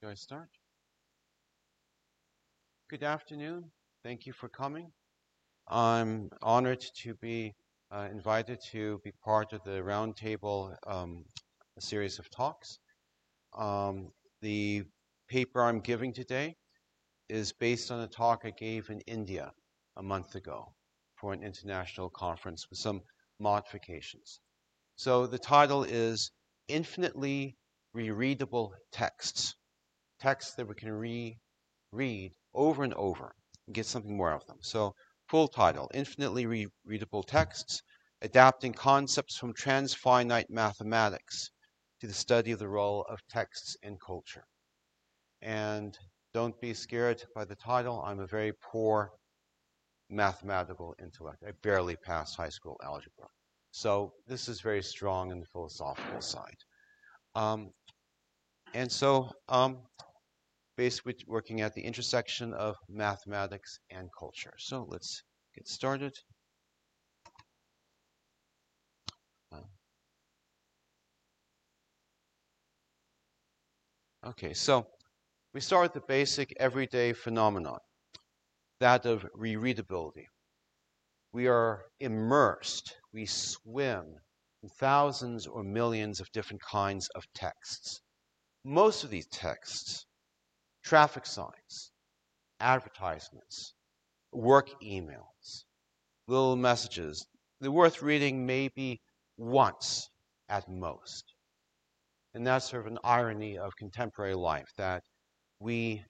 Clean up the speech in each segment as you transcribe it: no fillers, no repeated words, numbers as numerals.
Should I start? Good afternoon. Thank you for coming. I'm honored to be invited to be part of the roundtable series of talks. The paper I'm giving today is based on a talk I gave in India a month ago for an international conference with some modifications. So the title is Infinitely Rereadable Texts, texts that we can read over and over and get something more of them. So full title, Infinitely Readable Texts, Adapting Concepts from Transfinite Mathematics to the Study of the Role of Texts in Culture. And don't be scared by the title. I'm a very poor mathematical intellect. I barely passed high school algebra. So this is very strong in the philosophical side. Basically working at the intersection of mathematics and culture. So let's get started. Okay, so we start with the basic everyday phenomenon, that of rereadability. We are immersed, we swim in thousands or millions of different kinds of texts. Most of these texts, traffic signs, advertisements, work emails, little messages, they're worth reading maybe once at most. And that's sort of an irony of contemporary life, that we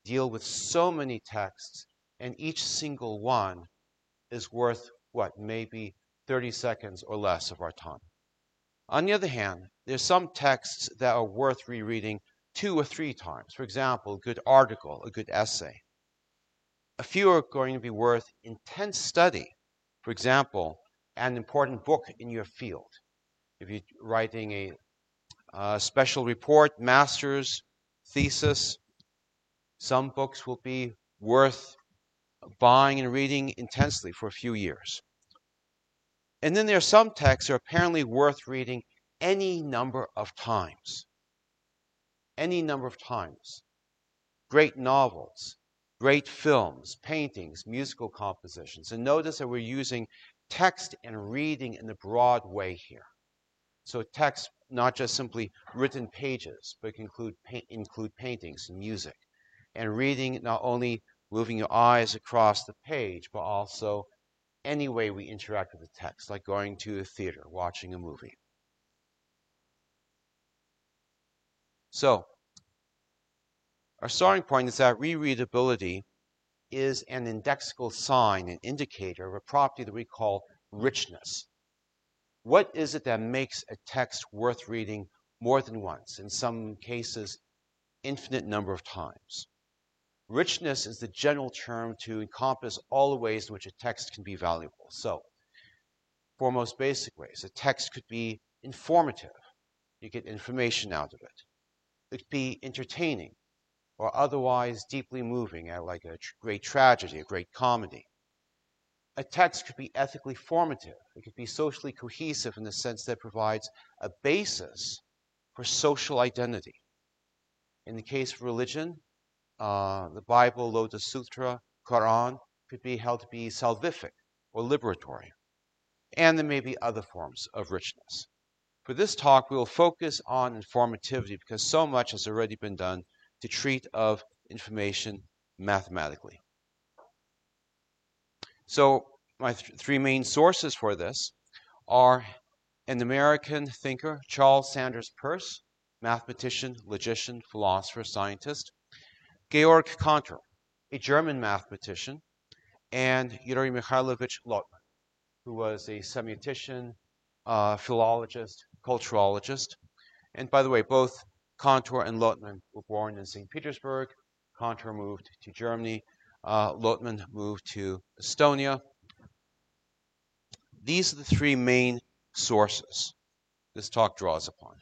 deal with so many texts, and each single one is worth, maybe 30 seconds or less of our time. On the other hand, there's some texts that are worth rereading 2 or 3 times. For example, a good article, a good essay. A few are going to be worth intense study. For example, an important book in your field. If you're writing a special report, master's, thesis, some books will be worth buying and reading intensely for a few years. And then there are some texts that are apparently worth reading any number of times. Any number of times. Great novels, great films, paintings, musical compositions. And notice that we're using text and reading in a broad way here. So text, not just simply written pages, but can include paintings and music. And reading, not only moving your eyes across the page, but also any way we interact with the text, like going to a theater, watching a movie. So, our starting point is that rereadability is an indexical sign, an indicator of a property that we call richness. What is it that makes a text worth reading more than once, in some cases, infinite number of times? Richness is the general term to encompass all the ways in which a text can be valuable. So, for most basic ways, a text could be informative. You get information out of it. It could be entertaining or otherwise deeply moving, like a great tragedy, a great comedy. A text could be ethically formative. It could be socially cohesive in the sense that it provides a basis for social identity. In the case of religion, the Bible, Lotus Sutra, Quran could be held to be salvific or liberatory. And there may be other forms of richness. For this talk, we will focus on informativity because so much has already been done to treat of information mathematically. So my 3 main sources for this are an American thinker, Charles Sanders Peirce, mathematician, logician, philosopher, scientist, Georg Cantor, a German mathematician, and Yuri Mikhailovich Lotman, who was a semiotician, philologist, culturologist. And by the way, both Cantor and Lotman were born in St. Petersburg. Cantor moved to Germany. Lotman moved to Estonia. These are the 3 main sources this talk draws upon.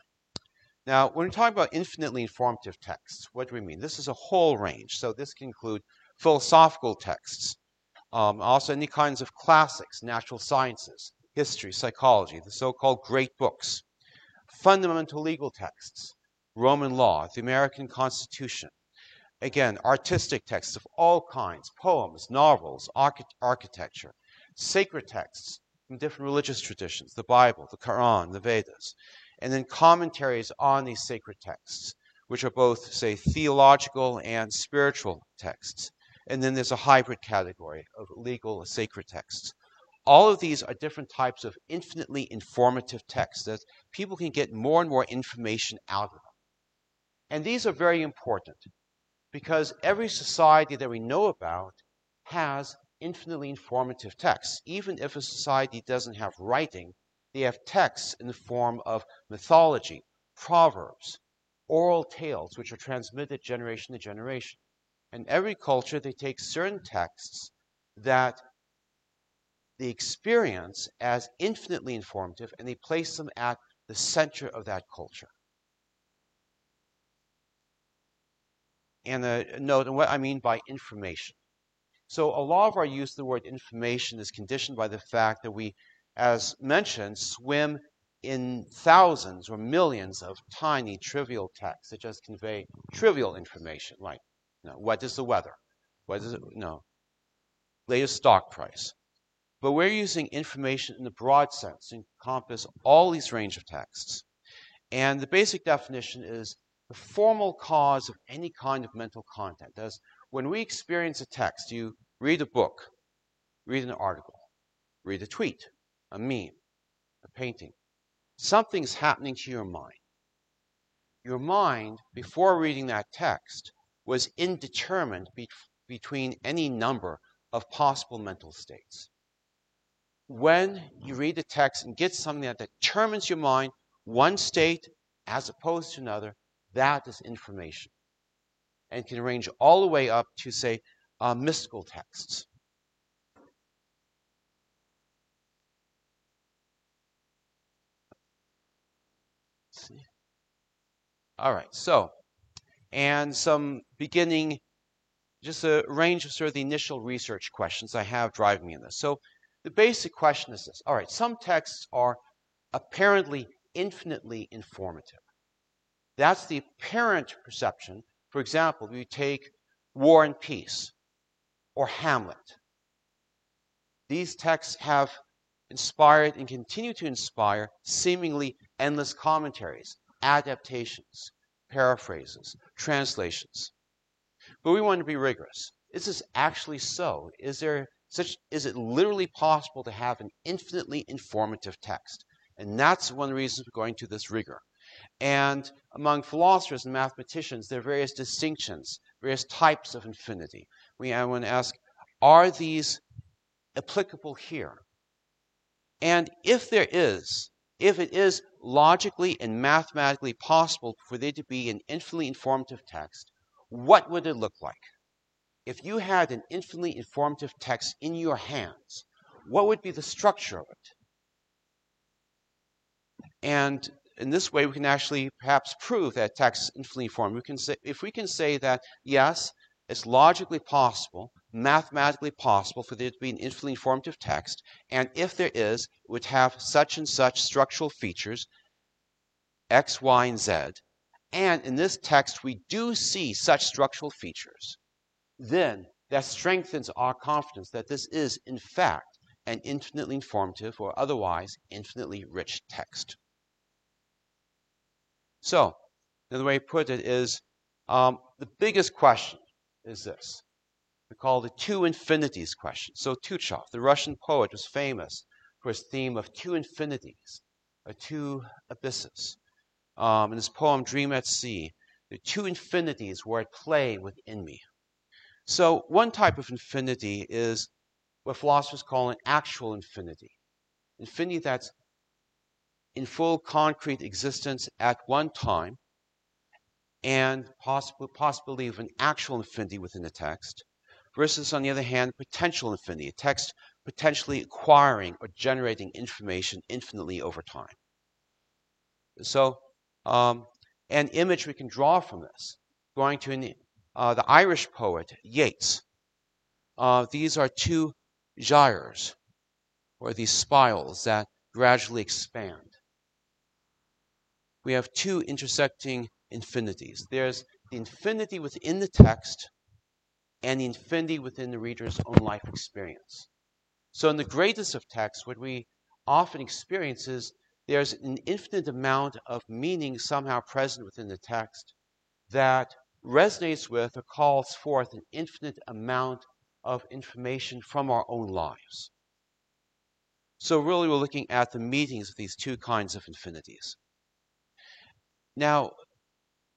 Now, when we talk about infinitely informative texts, what do we mean? This is a whole range. So this can include philosophical texts, also any kinds of classics, natural sciences, history, psychology, the so-called great books, fundamental legal texts, Roman law, the American Constitution. Again, artistic texts of all kinds, poems, novels, architecture, sacred texts from different religious traditions, the Bible, the Quran, the Vedas, and then commentaries on these sacred texts, which are both, say, theological and spiritual texts. And then there's a hybrid category of legal sacred texts. All of these are different types of infinitely informative texts that people can get more and more information out of them. And these are very important because every society that we know about has infinitely informative texts. Even if a society doesn't have writing, they have texts in the form of mythology, proverbs, oral tales, which are transmitted generation to generation. And every culture, they take certain texts that they experience as infinitely informative, and they place them at the center of that culture. And a note on what I mean by information. So a lot of our use of the word information is conditioned by the fact that we, as mentioned, swim in thousands or millions of tiny, trivial texts that just convey trivial information, like, what is the weather? What is it? Latest stock price. But we're using information in the broad sense to encompass all these range of texts. And the basic definition is the formal cause of any kind of mental content. As when we experience a text, you read a book, read an article, read a tweet, a meme, a painting. Something's happening to your mind. Your mind, before reading that text, was indeterminate between any number of possible mental states. When you read the text and get something that determines your mind, one state as opposed to another, that is information. And can range all the way up to, say, mystical texts. Let's see. All right, so, and some beginning, just a range of sort of the initial research questions I have driving me in this. So the basic question is this. All right, some texts are apparently infinitely informative. That's the apparent perception. For example, if you take War and Peace or Hamlet. These texts have inspired and continue to inspire seemingly endless commentaries, adaptations, paraphrases, translations. But we want to be rigorous. Is this actually so? Is it literally possible to have an infinitely informative text? And that's one of the reasons we're going to this rigor. And among philosophers and mathematicians, there are various distinctions, various types of infinity. I want to ask, are these applicable here? And if it is logically and mathematically possible for there to be an infinitely informative text, what would it look like? If you had an infinitely informative text in your hands, what would be the structure of it? And in this way, we can actually perhaps prove that text is infinitely informative. If we can say that, yes, it's logically possible, mathematically possible for there to be an infinitely informative text, and if there is, it would have such and such structural features, X, Y, and Z, and in this text we do see such structural features, then that strengthens our confidence that this is, in fact, an infinitely informative or otherwise infinitely rich text. So, another way to put it is, the biggest question is this. We call the two infinities question. So Tuchov, the Russian poet, was famous for his theme of two infinities, or two abysses. In his poem Dream at Sea, the two infinities were at play within me. So one type of infinity is what philosophers call an actual infinity. Infinity that's in full concrete existence at one time, and possibility of an actual infinity within the text, versus, on the other hand, potential infinity, a text potentially acquiring or generating information infinitely over time. So, an image we can draw from this, going to the Irish poet Yeats. These are two gyres, or these spirals that gradually expand. We have two intersecting infinities. There's the infinity within the text and the infinity within the reader's own life experience. So in the greatest of texts, what we often experience is there's an infinite amount of meaning somehow present within the text that resonates with or calls forth an infinite amount of information from our own lives. So really we're looking at the meetings of these two kinds of infinities. Now,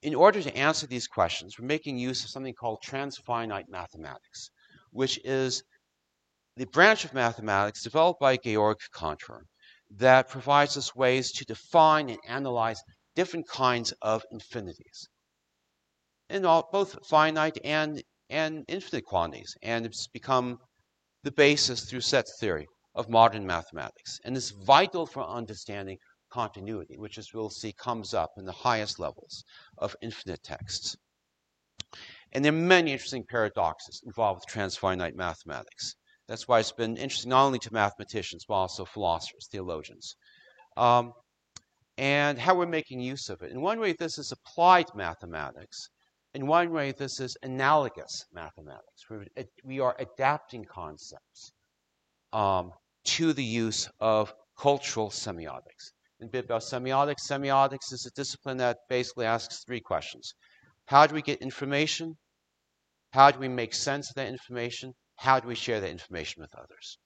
in order to answer these questions, we're making use of something called transfinite mathematics, which is the branch of mathematics developed by Georg Cantor that provides us ways to define and analyze different kinds of infinities, in both finite and infinite quantities, and it's become the basis through set theory of modern mathematics, and is vital for understanding continuity, which, as we'll see, comes up in the highest levels of infinite texts. And there are many interesting paradoxes involved with transfinite mathematics. That's why it's been interesting not only to mathematicians, but also philosophers, theologians, and how we're making use of it. In one way, this is applied mathematics. In one way, this is analogous mathematics. We are adapting concepts to the use of cultural semiotics. And a bit about semiotics. Semiotics is a discipline that basically asks three questions. How do we get information? How do we make sense of that information? How do we share that information with others?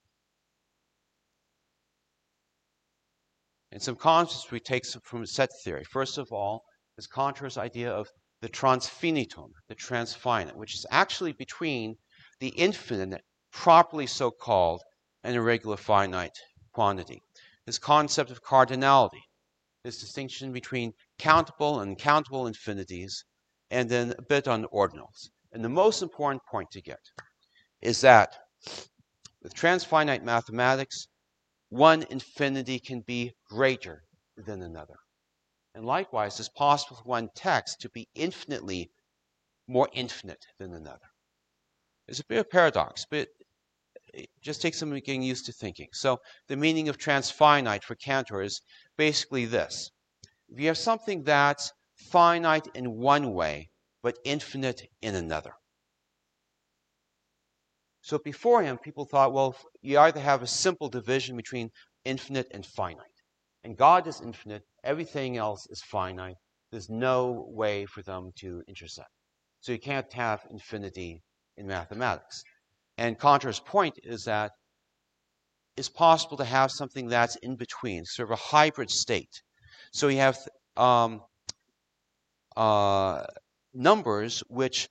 And some concepts we take from set theory. First of all, is Cantor's idea of the transfinitum, the transfinite, which is actually between the infinite, properly so called, and irregular finite quantity. This concept of cardinality, this distinction between countable and uncountable infinities, and then a bit on ordinals. And the most important point to get is that with transfinite mathematics, one infinity can be greater than another. And likewise, it's possible for one text to be infinitely more infinite than another. It's a bit of a paradox, but it just takes some getting used to thinking. So the meaning of transfinite for Cantor is basically this. If you have something that's finite in one way, but infinite in another. So before him, people thought, well, you either have a simple division between infinite and finite. And God is infinite, everything else is finite. There's no way for them to intersect. So you can't have infinity in mathematics. And Cantor's point is that it's possible to have something that's in between, sort of a hybrid state. So you have numbers which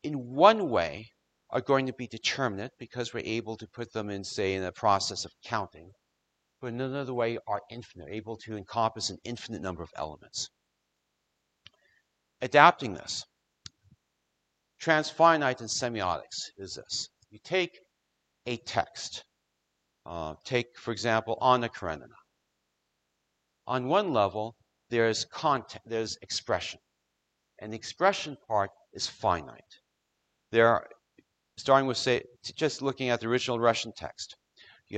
in one way are going to be determinate because we're able to put them in, say, in a process of counting, but in another way are infinite, able to encompass an infinite number of elements. Adapting this, transfinite in semiotics is this. You take a text, take, for example, Anna Karenina. On one level, there's content, there's expression, and the expression part is finite. Starting with, say, just looking at the original Russian text, we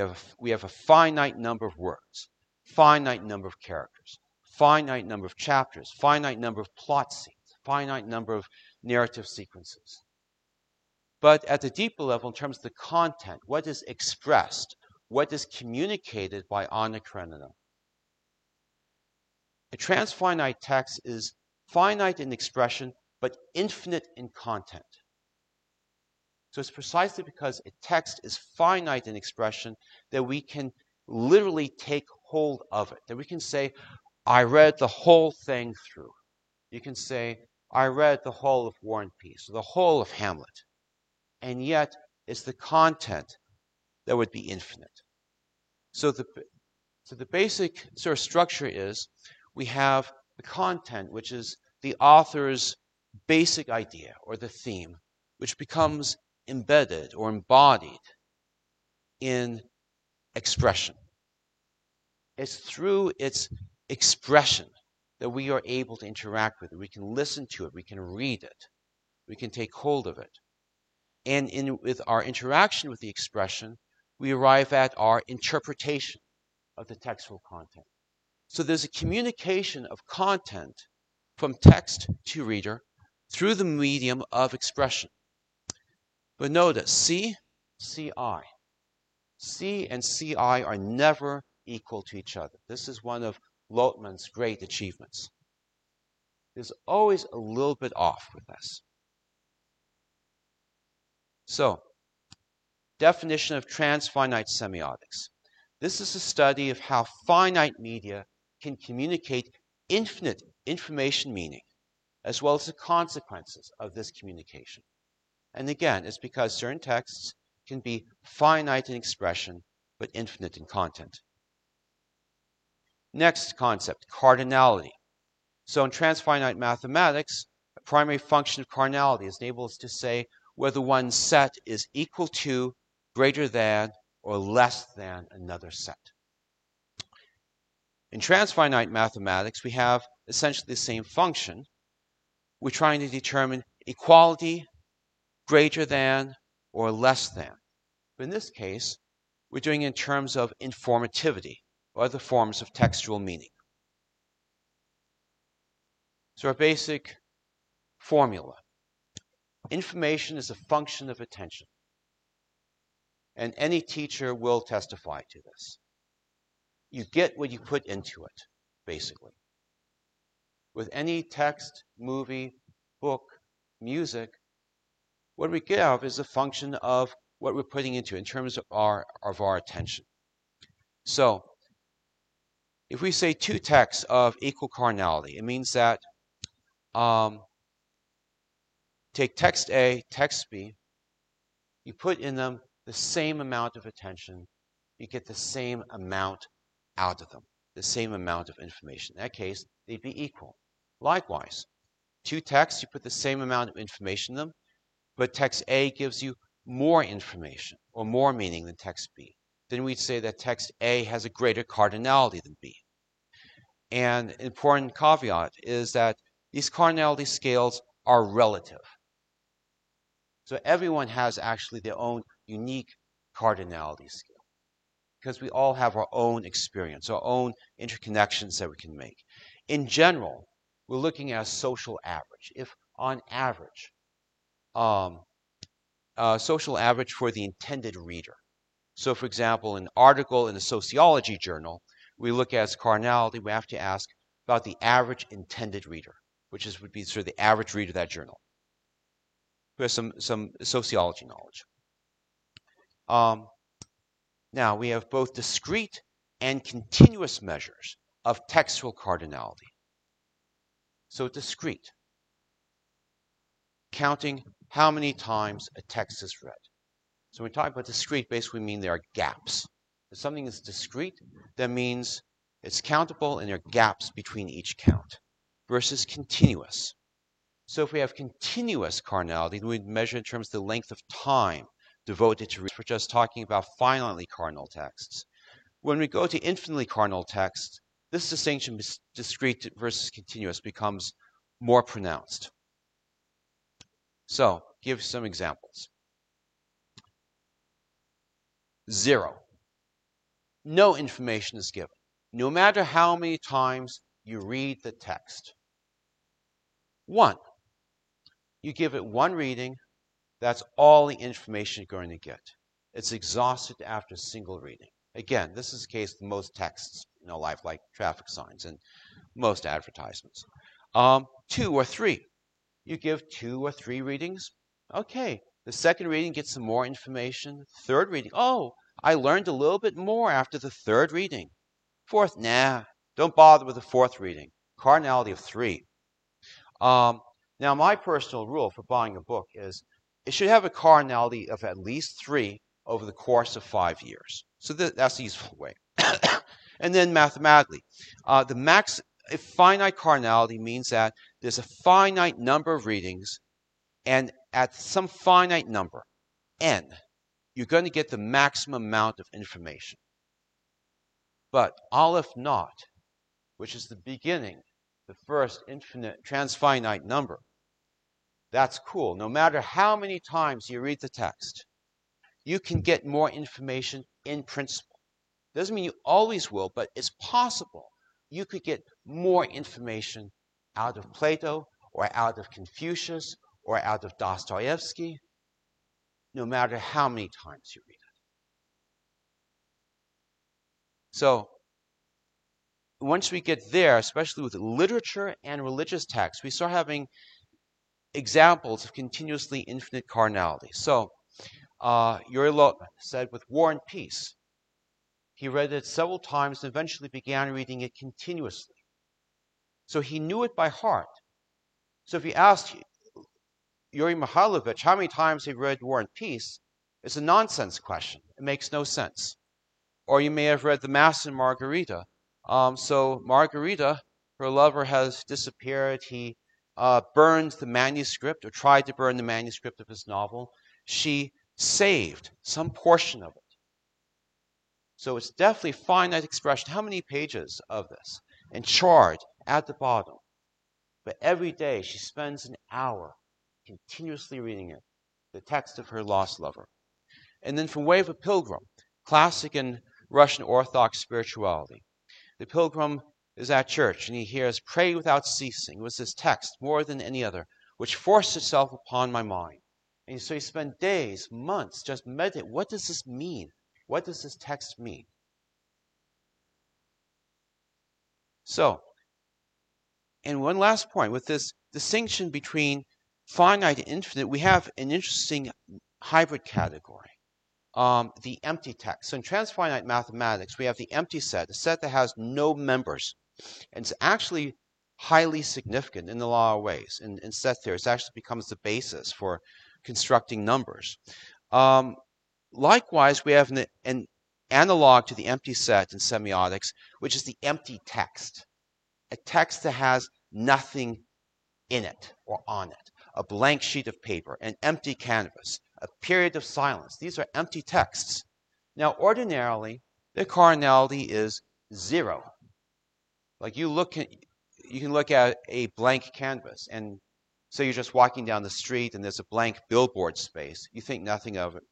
have a finite number of words, finite number of characters, finite number of chapters, finite number of plot scenes, finite number of narrative sequences. But at the deeper level, in terms of the content, what is expressed, what is communicated by Anna Karenina? A transfinite text is finite in expression, but infinite in content. So it's precisely because a text is finite in expression that we can literally take hold of it, that we can say, I read the whole thing through. You can say, I read the whole of War and Peace, or the whole of Hamlet. And yet, it's the content that would be infinite. So the basic sort of structure is, we have the content, which is the author's basic idea, or the theme, which becomes embedded or embodied in expression. It's through its expression that we are able to interact with it. We can listen to it. We can read it. We can take hold of it. And with our interaction with the expression, we arrive at our interpretation of the textual content. So there's a communication of content from text to reader through the medium of expression. But notice, C, CI. C and CI are never equal to each other. This is one of Lotman's great achievements. There's always a little bit off with this. So, definition of transfinite semiotics. This is a study of how finite media can communicate infinite information meaning, as well as the consequences of this communication. And again, it's because certain texts can be finite in expression, but infinite in content. Next concept, cardinality. So in transfinite mathematics, a primary function of cardinality is able to say whether one set is equal to, greater than, or less than another set. In transfinite mathematics, we have essentially the same function. We're trying to determine equality, greater than, or less than. But in this case, we're doing it in terms of informativity, or other forms of textual meaning. So our basic formula. Information is a function of attention. And any teacher will testify to this. You get what you put into it, basically. With any text, movie, book, music, what we get out of is a function of what we're putting into it in terms of our attention. So, if we say two texts of equal cardinality, it means that take text A, text B, you put in them the same amount of attention, you get the same amount out of them, the same amount of information. In that case, they'd be equal. Likewise, two texts, you put the same amount of information in them, but text A gives you more information or more meaning than text B. Then we'd say that text A has a greater cardinality than B. And an important caveat is that these cardinality scales are relative. So everyone has actually their own unique cardinality scale, because we all have our own experience, our own interconnections that we can make. In general, we're looking at a social average. If on average, social average for the intended reader. So for example, an article in a sociology journal, we look at its cardinality, we have to ask about the average intended reader, which would be sort of the average reader of that journal, who has some sociology knowledge. Now, we have both discrete and continuous measures of textual cardinality. So discrete, counting how many times a text is read. So when we talk about discrete, basically we mean there are gaps. If something is discrete, that means it's countable and there are gaps between each count, versus continuous. So if we have continuous cardinality, then we measure in terms of the length of time devoted to read. We're just talking about finitely cardinal texts. When we go to infinitely cardinal texts, this distinction discrete versus continuous becomes more pronounced. So, give some examples. 0. No information is given, no matter how many times you read the text. 1. You give it one reading, that's all the information you're going to get. It's exhausted after a single reading. Again, this is the case with most texts in life, like traffic signs and most advertisements. 2 or 3. You give 2 or 3 readings. Okay, the second reading gets some more information. Third reading, oh, I learned a little bit more after the third reading. Fourth, nah, don't bother with the fourth reading. Cardinality of 3. Now, my personal rule for buying a book is it should have a cardinality of at least 3 over the course of 5 years. So that's the useful way. And then mathematically, a finite cardinality means that there's a finite number of readings, and at some finite number, n, you're going to get the maximum amount of information. But aleph naught, which is the beginning, the first infinite transfinite number, that's cool. No matter how many times you read the text, you can get more information in principle. Doesn't mean you always will, but it's possible you could get more information out of Plato, or out of Confucius, or out of Dostoevsky, no matter how many times you read it. So once we get there, especially with literature and religious texts, we start having examples of continuously infinite cardinality. So Yuri Lotman said with War and Peace, he read it several times and eventually began reading it continuously. So he knew it by heart. So if you asked Yuri Mihailovich how many times he read War and Peace, it's a nonsense question. It makes no sense. Or you may have read The Mass and Margarita. So Margarita, her lover has disappeared. He burned the manuscript, or tried to burn the manuscript of his novel. She saved some portion of it. So it's definitely finite expression. How many pages of this? And charred at the bottom. But every day she spends an hour continuously reading it, the text of her lost lover. And then from Way of a Pilgrim, classic in Russian Orthodox spirituality. The pilgrim is at church and he hears, "Pray without ceasing." It was this text, more than any other, which forced itself upon my mind. And so he spent days, months, just meditating. What does this mean? What does this text mean? So, and one last point, with this distinction between finite and infinite, we have an interesting hybrid category, the empty text. So in transfinite mathematics, we have the empty set, a set that has no members. And it's actually highly significant in a lot of ways. In set theory, it actually becomes the basis for constructing numbers. Likewise, we have an analog to the empty set in semiotics, which is the empty text. A text that has nothing in it or on it. A blank sheet of paper, an empty canvas, a period of silence. These are empty texts. Now, ordinarily, their cardinality is 0. Like you can look at a blank canvas, and say you're just walking down the street and there's a blank billboard space. You think nothing of it.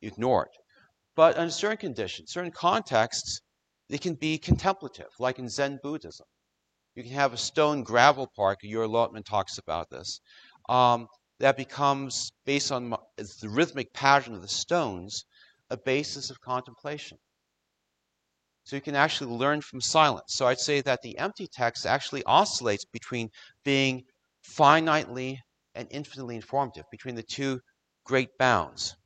You ignore it. But under certain conditions, certain contexts, they can be contemplative, like in Zen Buddhism. You can have a stone gravel park, Yuri Lotman talks about this, that becomes, based on the rhythmic pattern of the stones, a basis of contemplation. So you can actually learn from silence. So I'd say that the empty text actually oscillates between being finitely and infinitely informative, between the two great bounds.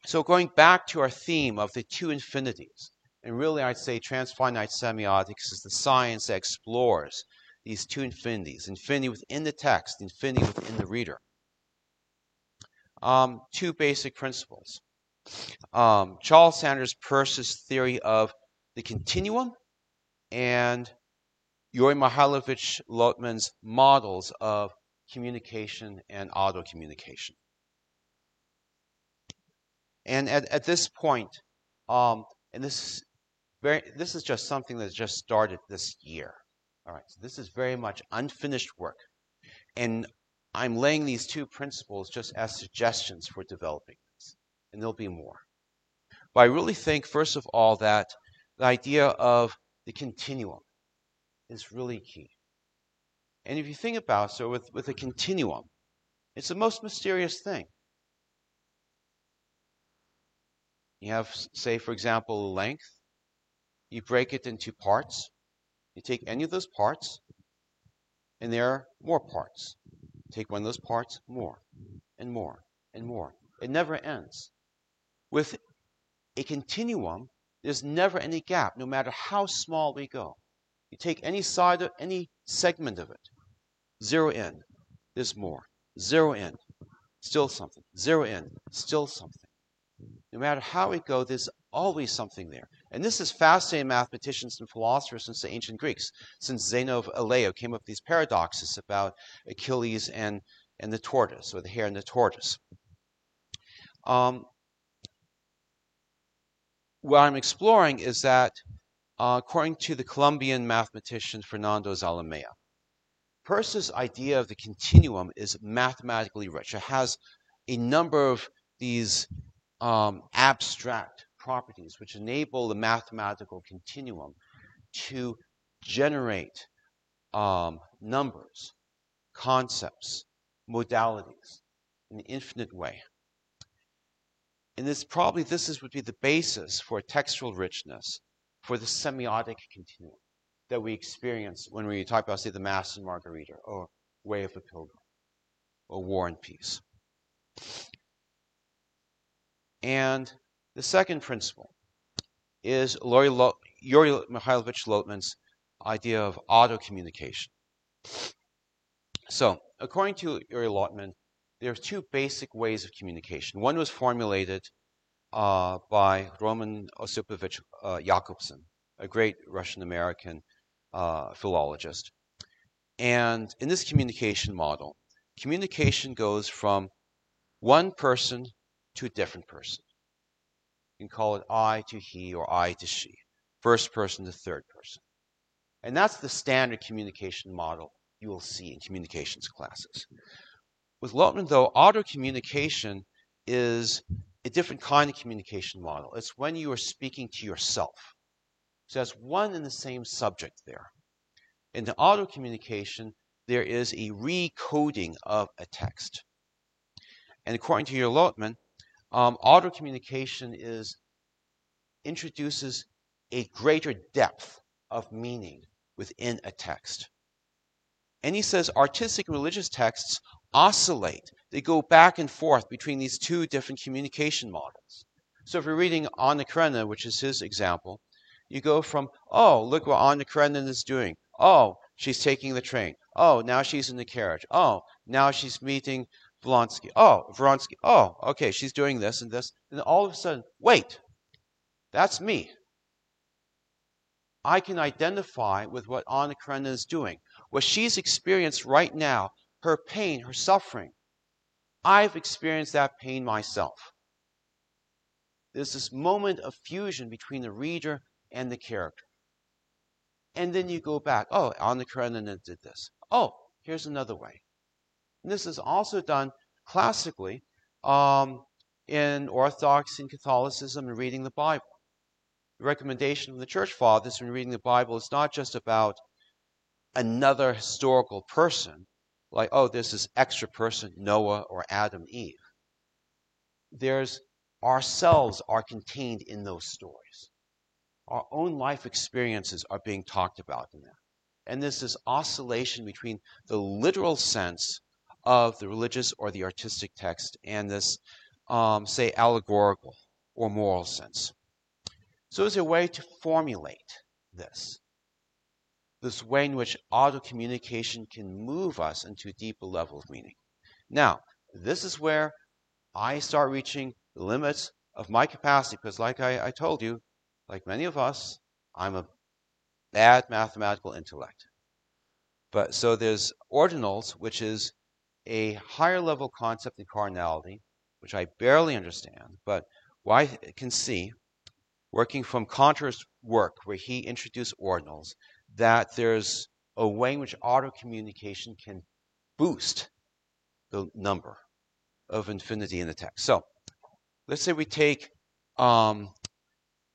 So going back to our theme of the two infinities, and really I'd say transfinite semiotics is the science that explores these two infinities, infinity within the text, infinity within the reader. Two basic principles. Charles Sanders Peirce's theory of the continuum and Yuri Mihailovich Lotman's models of communication and auto-communication. And at this point, and this is just something that's just started this year. All right, so this is very much unfinished work. And I'm laying these two principles just as suggestions for developing this. And there'll be more. But I really think, first of all, that the idea of the continuum is really key. And if you think about it, so with a continuum, it's the most mysterious thing. You have, say, for example, length. You break it into parts. You take any of those parts, and there are more parts. Take one of those parts, more, and more, and more. It never ends. With a continuum, there's never any gap, no matter how small we go. You take any side of any segment of it, zero in, there's more. Zero in, still something. Zero in, still something. No matter how we go, there's always something there. And this is fascinating mathematicians and philosophers since the ancient Greeks, since Zeno of Elea came up with these paradoxes about Achilles and the tortoise, or the hare and the tortoise. What I'm exploring is that, according to the Colombian mathematician Fernando Zalamea, Peirce's idea of the continuum is mathematically rich. It has a number of these abstract properties which enable the mathematical continuum to generate numbers, concepts, modalities in an infinite way. And this would be the basis for textual richness, for the semiotic continuum that we experience when we talk about, say, the Mass and Margarita, or Way of a Pilgrim, or War and Peace. And the second principle is Yuri Mikhailovich Lotman's idea of auto-communication. So, according to Yuri Lotman, there are two basic ways of communication. One was formulated by Roman Osipovich Yakobson, a great Russian-American philologist. And in this communication model, communication goes from one person to a different person. You can call it I to he or I to she, first person to third person. And that's the standard communication model you will see in communications classes. With Lotman, though, auto-communication is a different kind of communication model. It's when you are speaking to yourself. So that's one and the same subject there. In the auto-communication, there is a recoding of a text. And according to Yuri Lotman, auto-communication introduces a greater depth of meaning within a text. And he says artistic and religious texts oscillate. They go back and forth between these two different communication models. So if you're reading Anna Karenina, which is his example, you go from, oh, look what Anna Karenina is doing. Oh, she's taking the train. Oh, now she's in the carriage. Oh, now she's meeting Vronsky. Oh, okay, she's doing this and this. And then all of a sudden, wait, that's me. I can identify with what Anna Karenina is doing. What she's experienced right now, her pain, her suffering, I've experienced that pain myself. There's this moment of fusion between the reader and the character. And then you go back, oh, Anna Karenina did this. Oh, here's another way. And this is also done classically in Orthodoxy and Catholicism and reading the Bible. The recommendation from the Church Fathers when reading the Bible is not just about another historical person, like, oh, there's this extra person, Noah or Adam, Eve. Ourselves are contained in those stories. Our own life experiences are being talked about in that. And there's this oscillation between the literal sense of the religious or the artistic text and this, say, allegorical or moral sense. So there's a way to formulate this way in which auto-communication can move us into a deeper level of meaning. Now, this is where I start reaching the limits of my capacity, because like I told you, like many of us, I'm a bad mathematical intellect. But so there's ordinals, which is a higher level concept in cardinality, which I barely understand, but what I can see, working from Cantor's work, where he introduced ordinals, that there's a way in which auto-communication can boost the number of infinity in the text. So let's say we take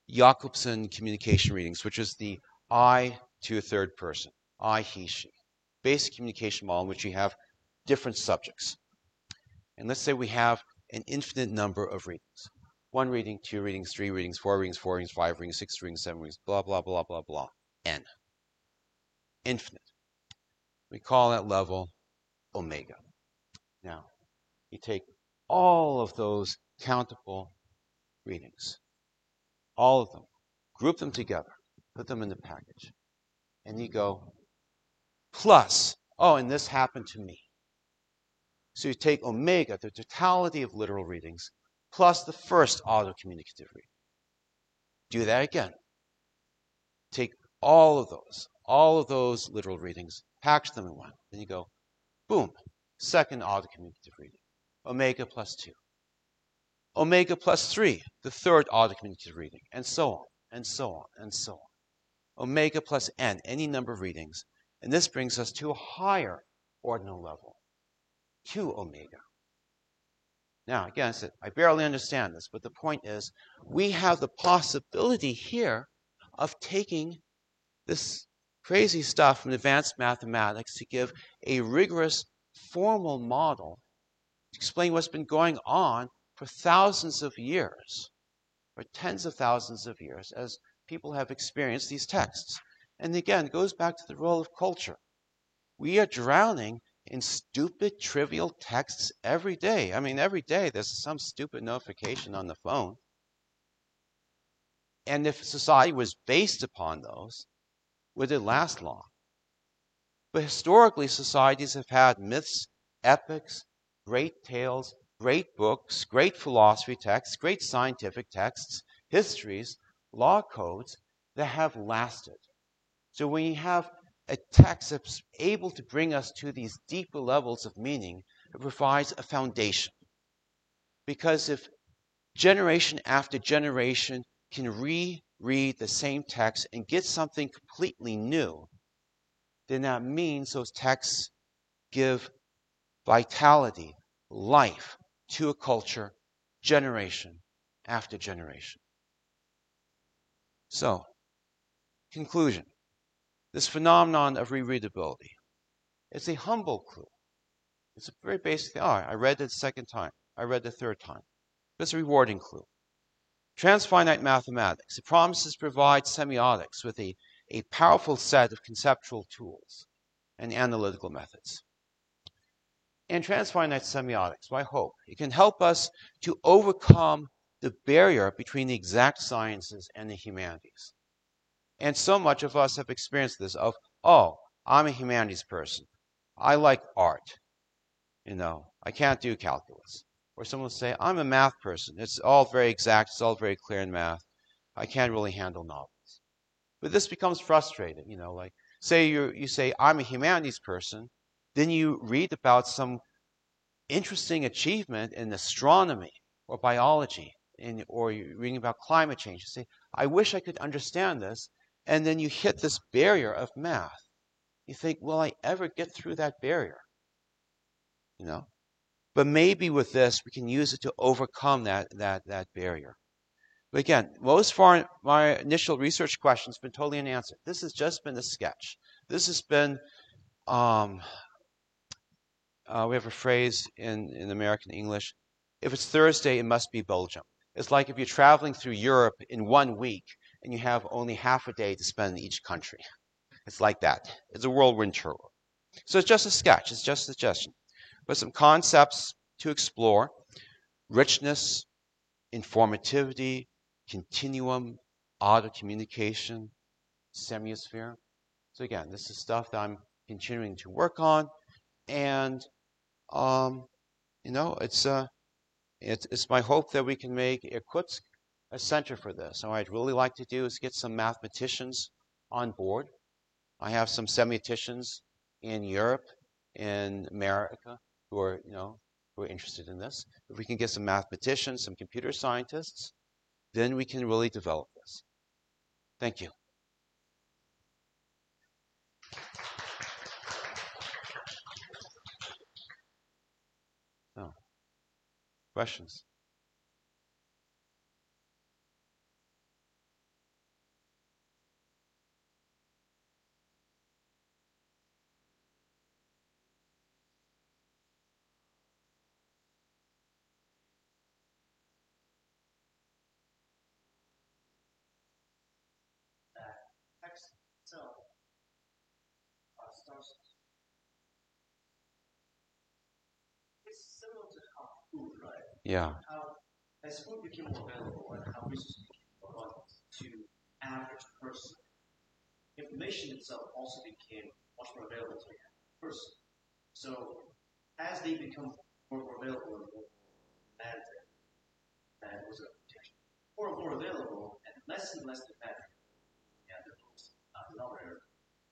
Jakobson communication readings, which is the I to a third person, I, he, she. Basic communication model in which you have different subjects. And let's say we have an infinite number of readings. 1 reading, 2 readings, 3 readings, 4 readings, 4 readings, 5 readings, 6 readings, 7 readings, blah, blah, blah, blah, blah, n. Infinite. We call that level omega. Now, you take all of those countable readings, all of them, group them together, put them in the package, and you go, plus, oh, and this happened to me. So you take omega, the totality of literal readings, plus the first auto-communicative reading. Do that again. Take all of those literal readings, package them in one. Then you go, boom, second auto-communicative reading. Omega plus 2. Omega plus 3, the third auto-communicative reading, and so on, and so on, and so on. Omega plus n, any number of readings. And this brings us to a higher ordinal level, 2 omega. Now, again, I barely understand this, but the point is, we have the possibility here of taking this crazy stuff from advanced mathematics to give a rigorous formal model to explain what's been going on for thousands of years, or tens of thousands of years, as people have experienced these texts. And again, it goes back to the role of culture. We are drowning in stupid, trivial texts every day. I mean, every day there's some stupid notification on the phone. And if society was based upon those, would it last long? But historically, societies have had myths, epics, great tales, great books, great philosophy texts, great scientific texts, histories, law codes that have lasted. So when you have a text that's able to bring us to these deeper levels of meaning, it provides a foundation. Because if generation after generation can reread the same text and get something completely new, then that means those texts give vitality, life to a culture generation after generation. So, conclusion. This phenomenon of rereadability is a humble clue. It's a very basic thing. Oh, I read it the second time. I read the third time. It's a rewarding clue. Transfinite mathematics. It promises to provide semiotics with a powerful set of conceptual tools and analytical methods. And transfinite semiotics, I hope, it can help us to overcome the barrier between the exact sciences and the humanities. And so much of us have experienced this of, oh, I'm a humanities person. I like art. I can't do calculus. Or someone will say, I'm a math person. It's all very exact. It's all very clear in math. I can't really handle novels. But this becomes frustrating. Like, say you say, I'm a humanities person. Then you read about some interesting achievement in astronomy or biology, or you're reading about climate change. You say, I wish I could understand this. And then you hit this barrier of math. You think, will I ever get through that barrier? But maybe with this, we can use it to overcome that barrier. But again, most of my initial research questions have been totally unanswered. This has just been a sketch. This has been, we have a phrase in American English, if it's Thursday, it must be Belgium. It's like if you're traveling through Europe in 1 week and you have only half a day to spend in each country. It's like that. It's a whirlwind tour. So it's just a sketch. It's just a suggestion. But some concepts to explore: richness, informativity, continuum, auto communication, semiosphere. So again, this is stuff that I'm continuing to work on, and it's my hope that we can make Irkutsk a center for this. So what I'd really like to do is get some mathematicians on board. I have some semioticians in Europe, in America, who are interested in this. If we can get some mathematicians, some computer scientists, then we can really develop this. Thank you. Oh. Questions? Text itself starts. It's similar to how food, right? Yeah. How as food became more available and how resources became more abundant to average person, information itself also became much more available to the average person. So as they become more available and more demanded, and was a more and more available and less demanded, yeah, the denominator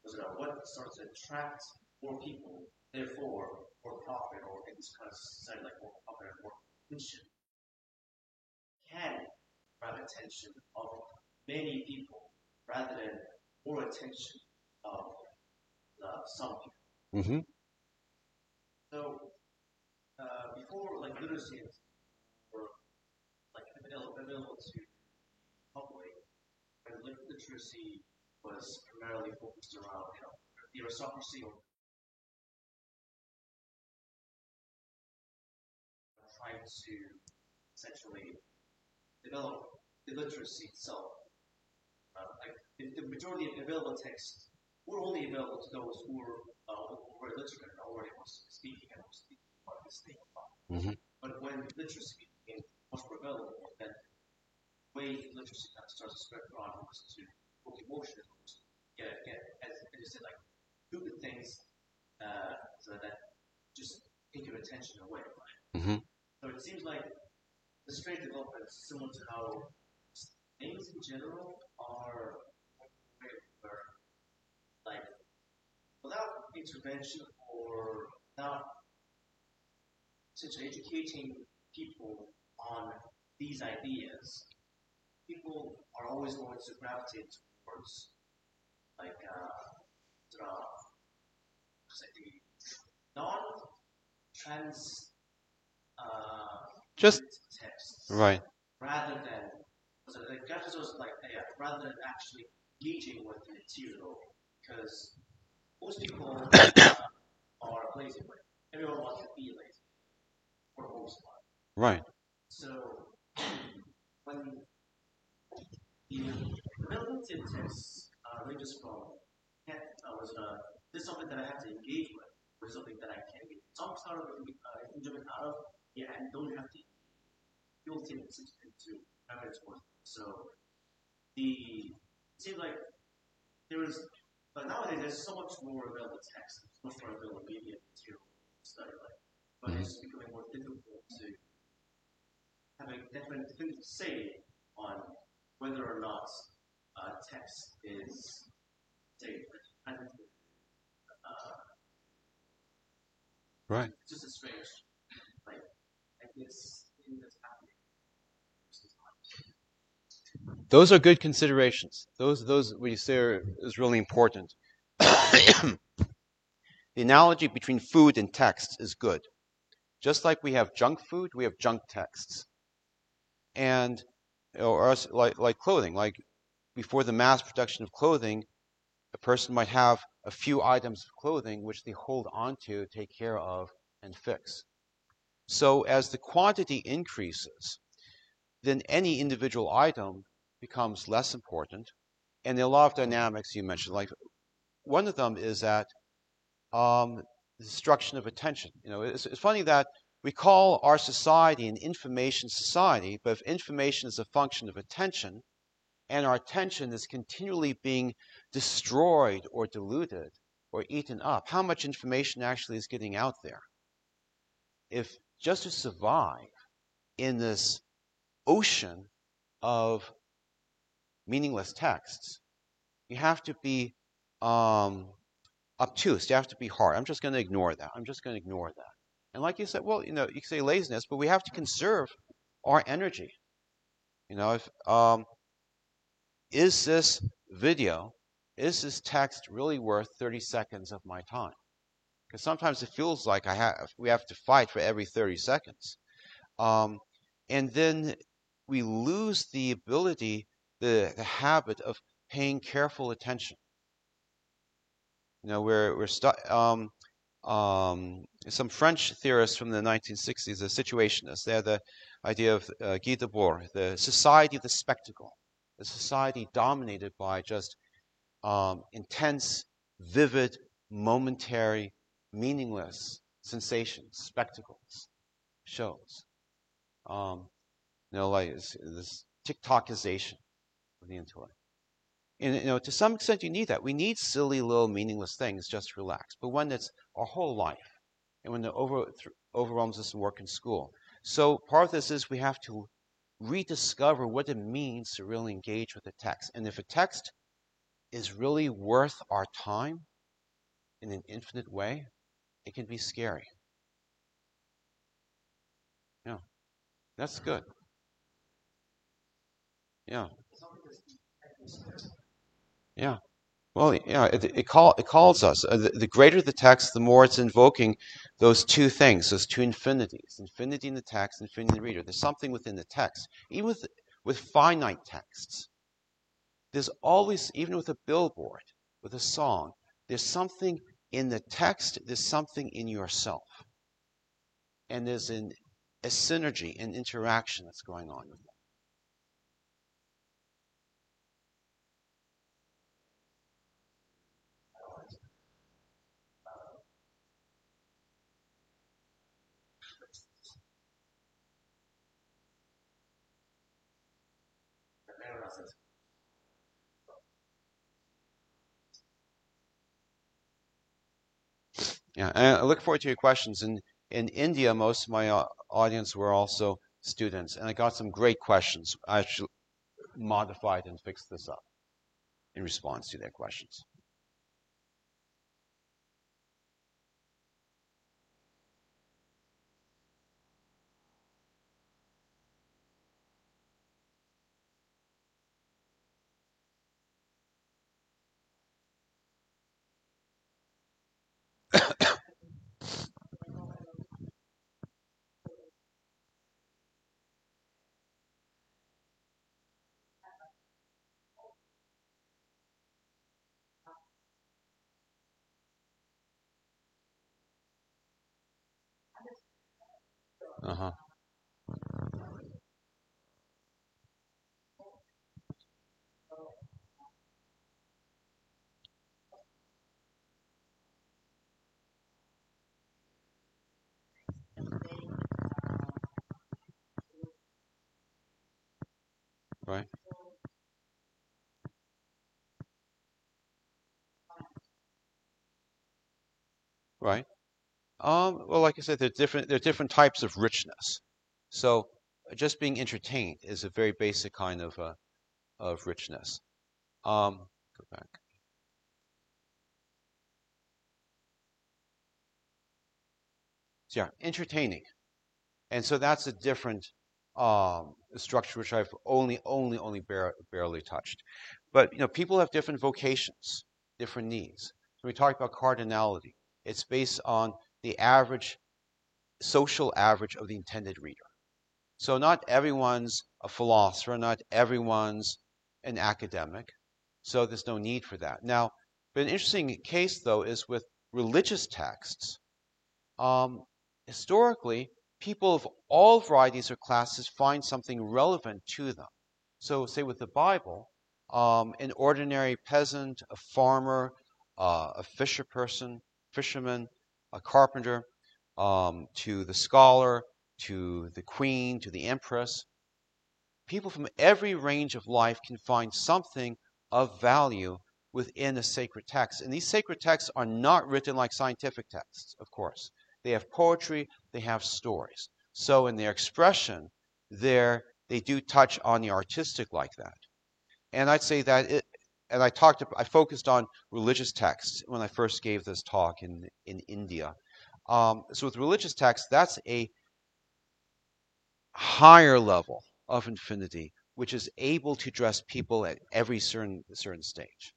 was what starts to attract more people, therefore more profit, or in this kind of society like more profit and more attention, can grab attention of many people rather than more attention of some people. Mm-hmm. So before like literacy were like available to public, when literacy was primarily focused around, the aristocracy or trying to essentially develop the literacy itself. Like the majority of available texts were only available to those who were literate and already was speaking and was speaking about this thing. Mm-hmm. But when literacy became much more available, then the way literacy kind of starts to spread around was to book emotion, as you said, like do the things so that just take your attention away. Right? Mm-hmm. So it seems like the strange development is similar to how things in general are where, like, without intervention or without essentially educating people on these ideas, people are always going to gravitate towards like the non-trans Just texts, right. rather than rather than actually engaging with the material, because most people are lazy. Everyone wants to be lazy for the most part. Right. So when the availability of texts ranges from this is something that I have to engage with, or something that I can get some sort of enjoyment out of, and don't have to build in to have it work. So it seems like but nowadays there's so much more available text, much more available media material to study, but it's becoming more difficult to have a definitive say on whether or not text is, say, right. It's just a strange, like this thing that's happening. Those are good considerations. Those what you say is really important. The analogy between food and text is good. Just like we have junk food, we have junk texts. And or like clothing, like before the mass production of clothing, a person might have a few items of clothing which they hold onto, take care of, and fix. So as the quantity increases, then any individual item becomes less important. And the law of dynamics you mentioned, like one of them is that the destruction of attention. It's funny that we call our society an information society, but if information is a function of attention, and our attention is continually being destroyed or diluted or eaten up, how much information actually is getting out there? If just to survive in this ocean of meaningless texts, you have to be obtuse. You have to be hard. I'm just going to ignore that. I'm just going to ignore that. And like you said, well, you can say laziness, but we have to conserve our energy. If is this video, is this text really worth 30 seconds of my time? Because sometimes it feels like we have to fight for every 30 seconds. And then we lose the ability, the habit of paying careful attention. Some French theorists from the 1960s, the situationists, they had the idea of Guy Debord, the society of the spectacle, a society dominated by just intense, vivid, momentary, meaningless sensations, spectacles, shows. Like this TikTokization of the intellect. And to some extent, you need that. We need silly little meaningless things just to relax. But when it's our whole life, and when it overwhelms us in work and school. So part of this is we have to rediscover what it means to really engage with a text. And if a text is really worth our time in an infinite way, it can be scary. Yeah, that's good. Yeah. Yeah. Well, yeah, it calls us. The greater the text, the more it's invoking those two things, those two infinities: infinity in the text, infinity in the reader. There's something within the text, even with finite texts. there's always, even with a billboard, with a song, there's something in the text, there's something in yourself. And there's a synergy, an interaction that's going on with that. Yeah, and I look forward to your questions. In India, most of my audience were also students, and I got some great questions. I actually modified and fixed this up in response to their questions. Uh-huh. Right. Right. Well, like I said, there are different types of richness. So just being entertained is a very basic kind of richness. Go back. So yeah, entertaining. And so that's a different structure which I've only barely touched. But people have different vocations, different needs. So we talk about cardinality. It's based on the average, social average of the intended reader. So not everyone's a philosopher, not everyone's an academic. So there's no need for that. Now, but an interesting case though is with religious texts. Um, Historically, people of all varieties or classes find something relevant to them. So, say with the Bible, an ordinary peasant, a farmer, a fisherman, a carpenter, to the scholar, to the queen, to the empress, people from every range of life can find something of value within a sacred text. And these sacred texts are not written like scientific texts, of course. They have poetry, they have stories. So in their expression, they do touch on the artistic like that. And I'd say that I focused on religious texts when I first gave this talk in India. So with religious texts, that's a higher level of infinity, which is able to address people at every certain stage.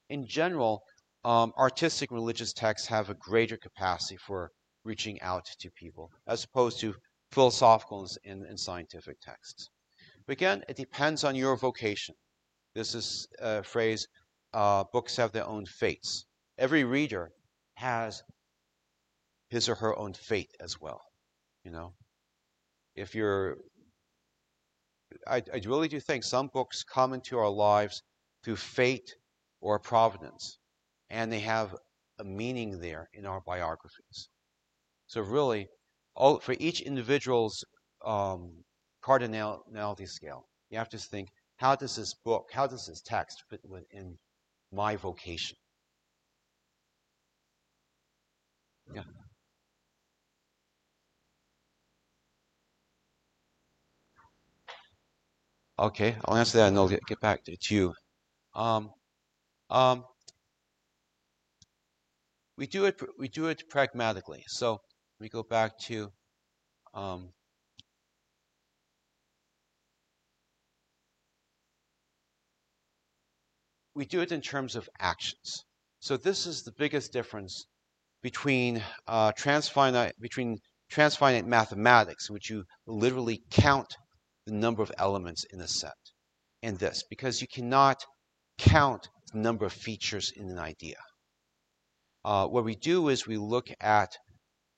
In general, artistic religious texts have a greater capacity for reaching out to people, as opposed to philosophical and scientific texts. But again, it depends on your vocation. This is a phrase, books have their own fates. Every reader has his or her own fate as well. If you're I really do think some books come into our lives through fate or providence, and they have a meaning there in our biographies. So really, for each individual's cardinality scale, you have to think, how does this text fit within my vocation? Yeah. Okay, I'll answer that and I'll get back to you. Um, um, we do it pragmatically. So we go back to um, we do it in terms of actions. So this is the biggest difference between transfinite mathematics, in which you literally count the number of elements in a set, and this, because you cannot count the number of features in an idea. What we do is we look at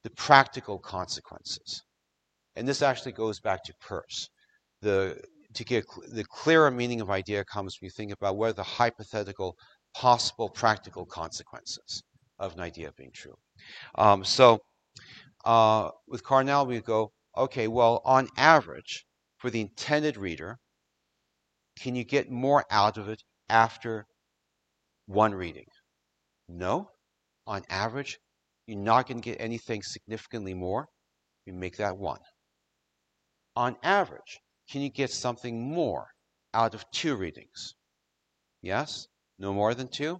the practical consequences. And this actually goes back to Peirce. To get the clearer meaning of idea comes when you think about what are the hypothetical possible practical consequences of an idea being true. With Carnell, we go, okay, well, on average, for the intended reader, can you get more out of it after one reading? No. On average, you're not going to get anything significantly more. You make that 1. On average, can you get something more out of 2 readings? Yes? No more than 2?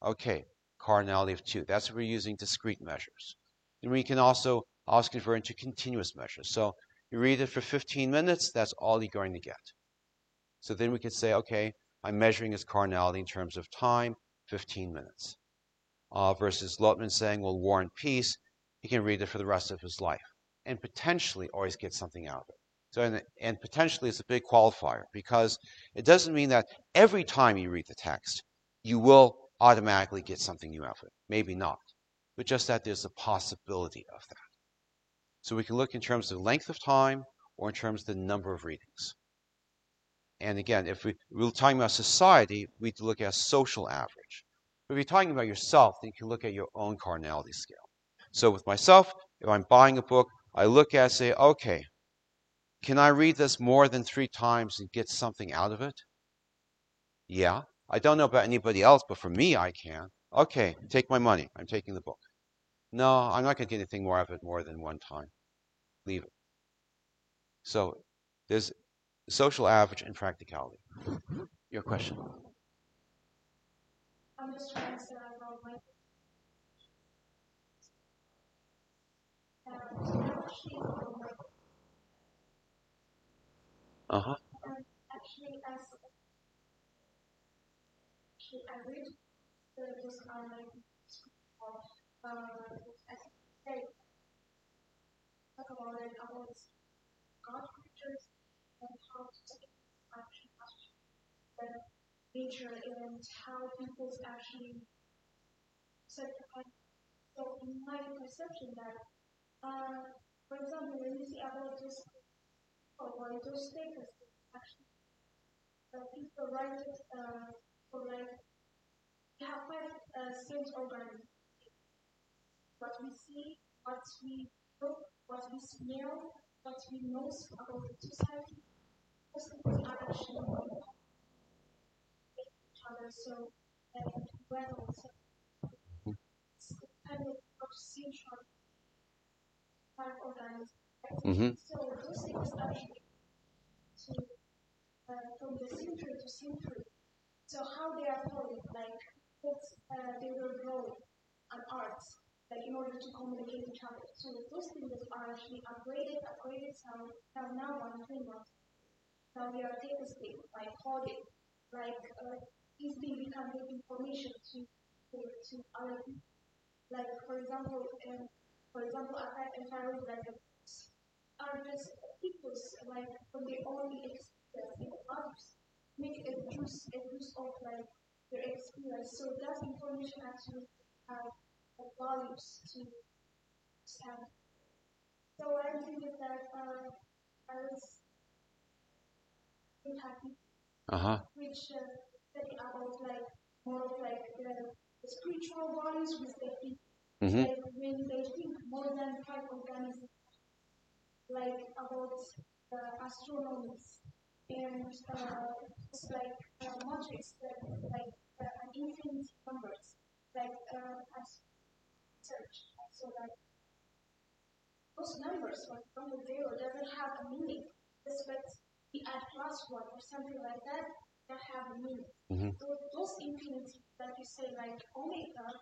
Okay, cardinality of 2. That's what we're using discrete measures. And we can also convert into continuous measures. So you read it for 15 minutes, that's all you're going to get. So then we could say, okay, I'm measuring its cardinality in terms of time, 15 minutes. Versus Lotman saying, well, War and Peace, he can read it for the rest of his life and potentially always get something out of it. So, and potentially is a big qualifier, because it doesn't mean that every time you read the text, you will automatically get something new out of it. Maybe not, but just that there's a possibility of that. So we can look in terms of length of time or in terms of the number of readings. And again, if we're talking about society, we look at a social average. But if you're talking about yourself, then you can look at your own cardinality scale. So with myself, if I'm buying a book, I look at it and say, okay, can I read this more than 3 times and get something out of it? Yeah. I don't know about anybody else, but for me, I can. Okay, take my money. I'm taking the book. No, I'm not going to get anything more out of it more than 1 time. Leave it. So there's social average and practicality. Your question? I'm just trying to say about my actually as I read this online as they talk about it about God creatures and how to take action the nature and how people actually sacrifice. So in my perception that for example when you see about this or those statements actually people write it for like we have 5 sense organs. What we see, what we look, what we smell, what we know about the society. Those things are actually each other. So when also it's kind of central 5 organs. So those things actually to from the century to century. So how they are taught, like they will grow an art, like in order to communicate each other. So those things are actually upgraded. So now on framework. Now we are testing by coding, like easily we can get information to other people. Like for example, if I read like are just people's like from their own experience in others make a use of like their experience. So that information actually have values to have. So I think that I was happy, which study about like more of like the spiritual values with the people. Like when they think more than 5 organisms, like about astronomies and it's like matrix, like infinite numbers, like as search. So like those numbers, for example, 0 doesn't have a meaning. Just like we add +1 or something like that, that have a meaning. So those infinities that you say, like omega,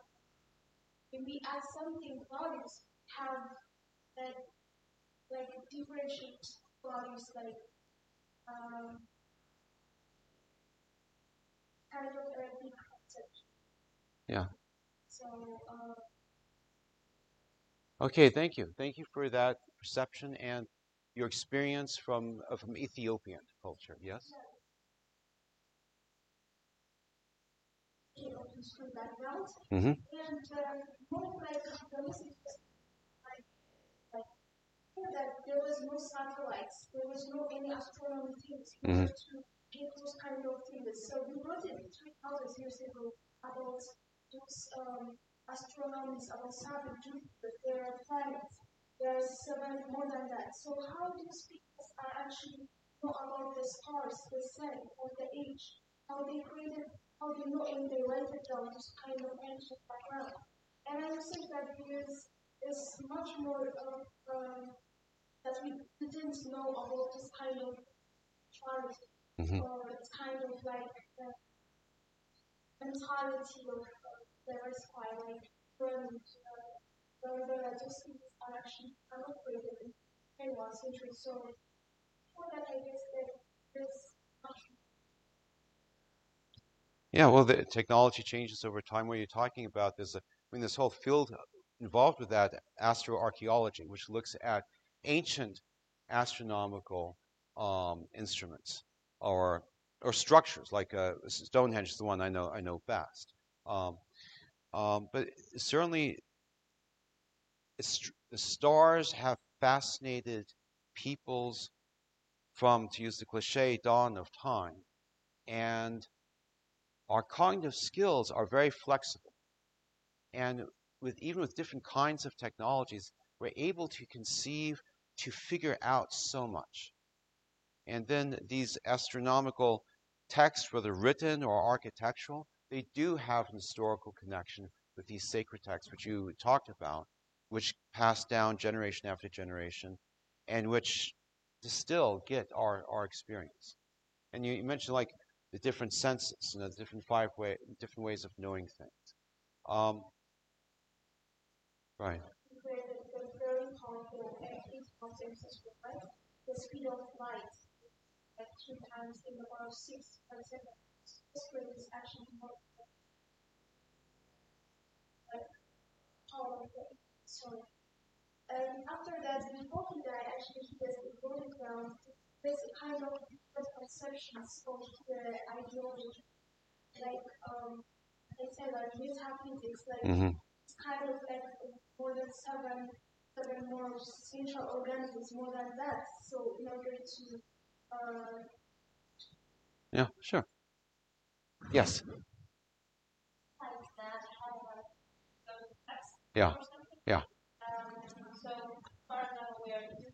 when we add something values have like differentiate values, like kind of a big concept. Yeah. So. Okay, thank you. Thank you for that perception and your experience from Ethiopian culture. Yes? of history background, Mm-hmm. and more like the message was like that there was no satellites, there was no any astronomy things in order to get those kind of things. So we wrote it 3,000 years ago about those astronomies, about Saturn, Jupiter, their planets. There's more than that. So how do speakers actually know about the stars, the sun, or the age? How they created, how they know and they write it down, this kind of ancient background. And I would say that is much more that we didn't know about this kind of charity, Mm-hmm. or it's kind of like mentality of diversify, like when those things are actually operated in 21st century. So for that, I guess that there's much. Yeah, well, the technology changes over time. What you're talking about, this whole field involved with that, astroarchaeology, which looks at ancient astronomical instruments or structures, like Stonehenge is the one I know best. Um, but certainly, the stars have fascinated peoples from, to use the cliche, dawn of time, and our cognitive skills are very flexible. And even with different kinds of technologies, we're able to conceive, to figure out so much. And then these astronomical texts, whether written or architectural, they do have an historical connection with these sacred texts, which you talked about, which pass down generation after generation, and which still get our experience. And you mentioned like the different senses, the different different ways of knowing things. Right. The very powerful heat consensus with light, the speed of light, like 3 times in the power of 6 per second. This rate is actually more like powerful. So after that, before he died, actually he has wrote it down. There's a kind of different conceptions of the ideology. Like I said, like metaphysics, like it's kind of like more than seven more central organisms, more than that. So in order to Yeah, sure. Yes. like that, have text Yeah. or something. Yeah. So far as I'm aware, you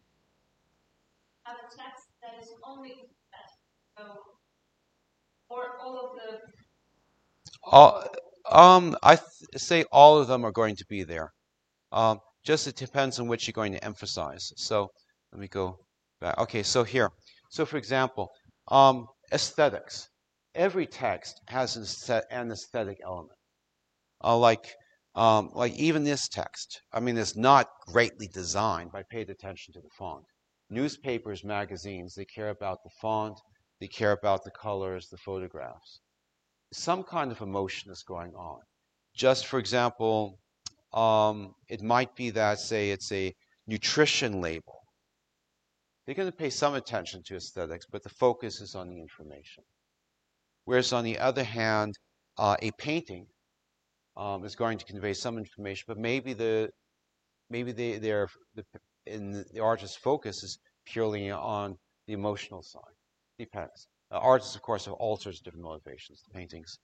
have a text that is only that. So or all of the say all of them are going to be there. Just it depends on which you're going to emphasize. So let me go back. Okay, so here. So for example, aesthetics. Every text has an aesthetic element. Like even this text. I mean, it's not greatly designed, but I paid attention to the font. Newspapers, magazines, they care about the font, they care about the colors, the photographs. Some kind of emotion is going on. Just for example, it might be that, say, it's a nutrition label. They're going to pay some attention to aesthetics, but the focus is on the information. Whereas on the other hand, a painting is going to convey some information, but maybe the artist's focus is purely on the emotional side. Depends. Artists, of course, have all sorts of different motivations. The paintings,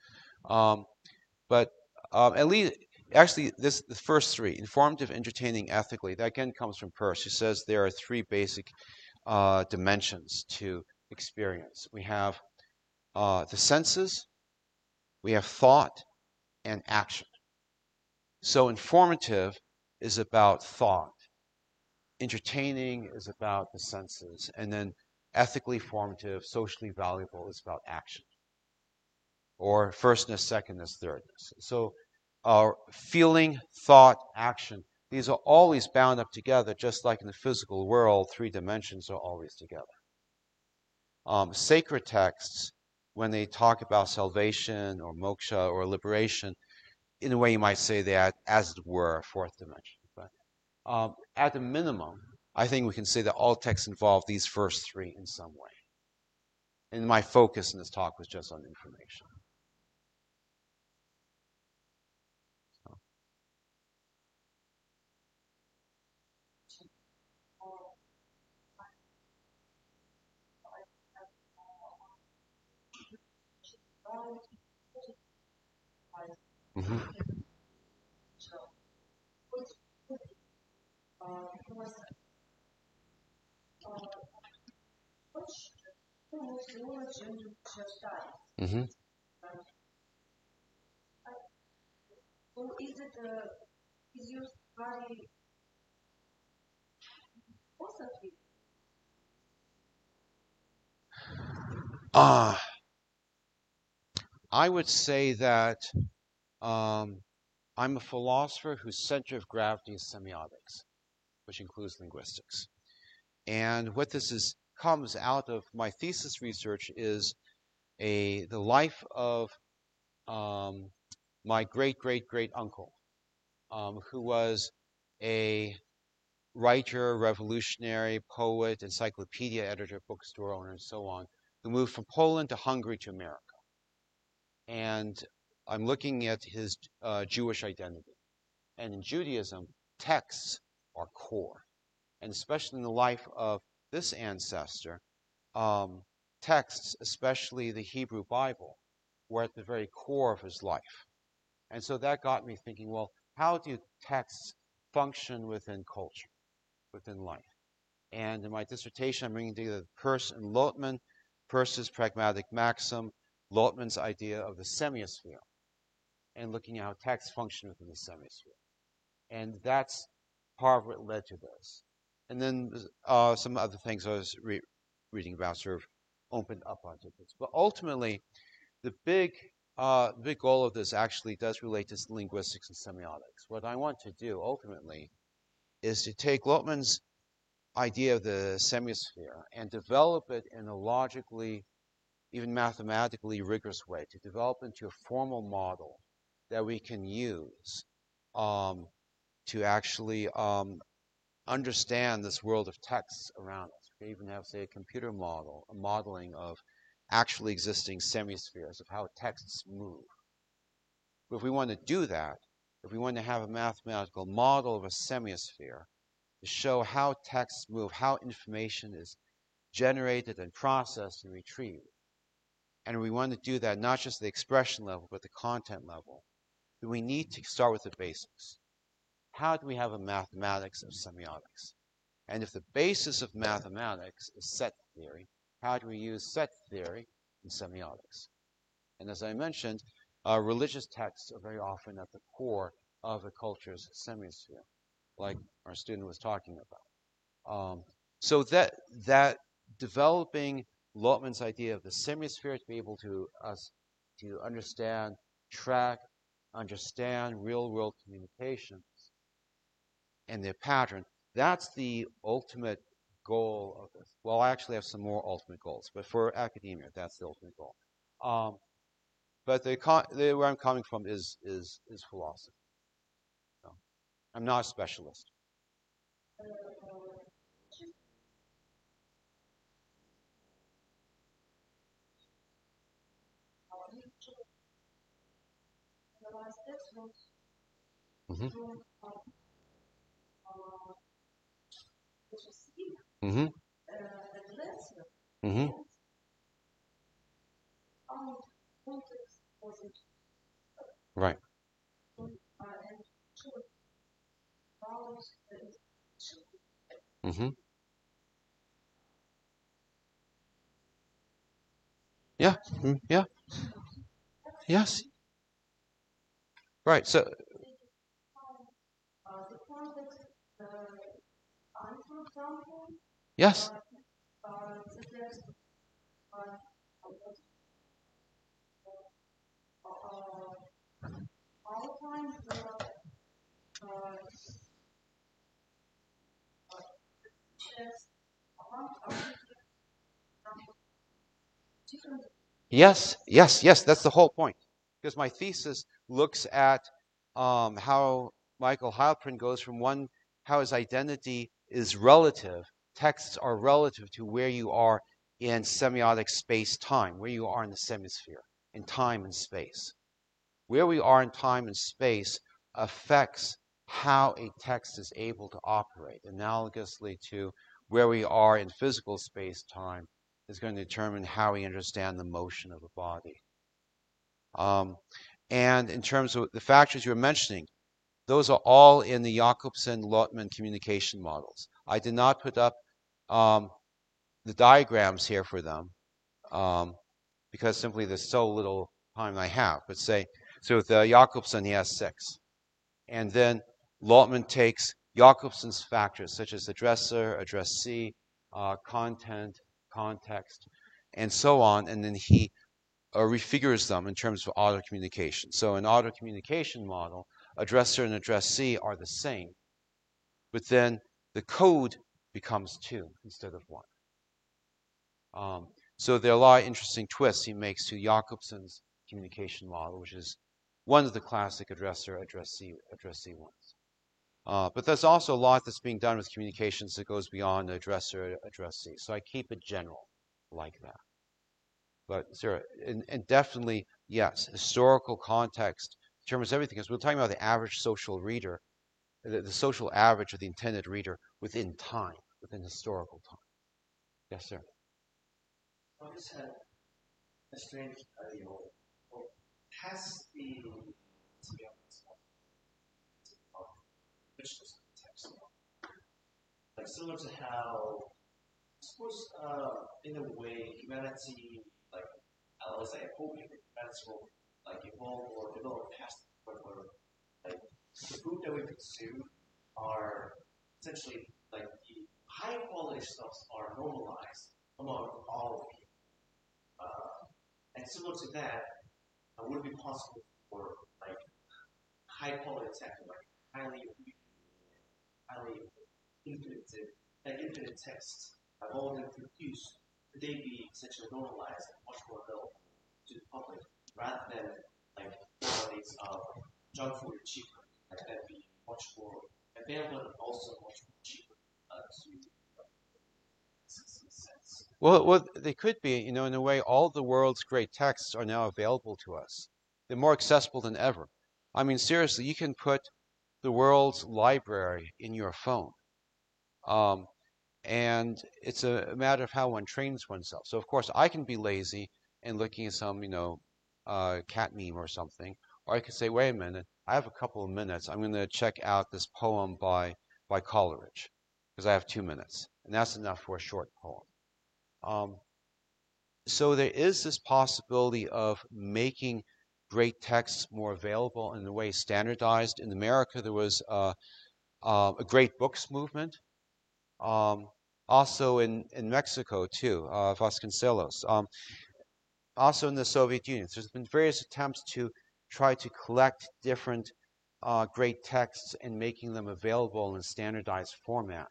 but at least actually the first three: informative, entertaining, ethically. That again comes from Peirce, who says there are three basic dimensions to experience. We have the senses, we have thought, and action. So informative is about thought. Entertaining is about the senses. And then ethically formative, socially valuable is about action. Or firstness, secondness, thirdness. So feeling, thought, action, these are always bound up together, just like in the physical world, three dimensions are always together. Sacred texts, when they talk about salvation or moksha or liberation, in a way you might say that, as it were, a fourth dimension. But at the minimum, I think we can say that all texts involve these first three in some way. And my focus in this talk was just on information. Mm-hmm. Mm-hmm. Ah, I would say that um, I'm a philosopher whose center of gravity is semiotics, which includes linguistics. And what this is comes out of my thesis research is the life of um, my great great great uncle, who was a writer, revolutionary, poet, encyclopedia editor, bookstore owner, and so on, who moved from Poland to Hungary to America. And I'm looking at his Jewish identity. And in Judaism, texts are core. And especially in the life of this ancestor, texts, especially the Hebrew Bible, were at the very core of his life. And so that got me thinking, well, how do texts function within culture, within life? And in my dissertation, I'm bringing together Peirce and Lotman, Peirce's pragmatic maxim, Lotman's idea of the semiosphere, and looking at how texts function within the semiosphere. And that's part of what led to this. And then some other things I was reading about sort of opened up onto this. But ultimately, the big goal of this actually does relate to linguistics and semiotics. What I want to do ultimately is to take Lotman's idea of the semiosphere and develop it in a logically, even mathematically rigorous way, to develop into a formal model that we can use to actually understand this world of texts around us. We can even have, say, a computer model, a modeling of actually existing semispheres, of how texts move. But if we want to do that, if we want to have a mathematical model of a semiosphere to show how texts move, how information is generated and processed and retrieved, and we want to do that not just at the expression level, but the content level, then we need to start with the basics. How do we have a mathematics of semiotics? And if the basis of mathematics is set theory, how do we use set theory in semiotics? And as I mentioned, religious texts are very often at the core of a culture's semiosphere, like our student was talking about. So that developing Lotman's idea of the semiosphere to be able to understand, track, understand real-world communications and their pattern, that's the ultimate goal of this. Well, I actually have some more ultimate goals, but for academia, that's the ultimate goal. But where I'm coming from is philosophy. So I'm not a specialist. Mm-hmm. Mm-hmm. Mm-hmm. Right. Mm-hmm. Yeah. Mm-hmm. Yeah. Yes. Right. So. Yes. Yes, yes, yes, that's the whole point. Because my thesis looks at how Michael Heilprin goes from how his identity is relative, texts are relative to where you are in semiotic space-time, where you are in the semisphere, in time and space. Where we are in time and space affects how a text is able to operate, analogously to where we are in physical space-time is going to determine how we understand the motion of a body. And in terms of the factors you were mentioning, those are all in the Jacobson-Lotman communication models. I did not put up the diagrams here for them because simply there's so little time I have. But say, so with Jacobson, he has 6. And then Lotman takes Jacobson's factors, such as addresser, addressee, content, context, and so on, and then he refigures them in terms of auto communication. So in auto communication model, addresser and addressee are the same, but then the code becomes 2 instead of 1. So there are a lot of interesting twists he makes to Jacobson's communication model, which is one of the classic addresser, addressee ones. But there's also a lot that's being done with communications that goes beyond addresser, addressee. So I keep it general like that. But Sarah, and definitely, yes, historical context determines everything. Because we're talking about the average social reader, the social average of the intended reader within time, within historical time. Yes, sir. I just had a strange idea. Has the text, like similar to how, I suppose, in a way, humanity, like I was like hoping that humanity will like evolve or develop past the point where like the food that we consume are essentially like the high quality stuffs are normalized among all people. And similar to that, would it be possible for like high quality text, like highly infinite texts have all been produced? Could they be essentially normalized and much more available to the public rather than like nowadays junk food is cheaper, like that be much more available and also much more cheaper to sense. Well, they could be, in a way, all the world's great texts are now available to us. They're more accessible than ever. I mean, seriously, you can put the world's library in your phone. And it's a matter of how one trains oneself. So, of course, I can be lazy and looking at some, cat meme or something. Or I could say, wait a minute, I have a couple of minutes. I'm going to check out this poem by Coleridge because I have 2 minutes. And that's enough for a short poem. So there is this possibility of making great texts more available in a way standardized. In America, there was a great books movement. Also in Mexico, too, Vasconcelos. Also in the Soviet Union. There's been various attempts to try to collect different great texts and making them available in a standardized format,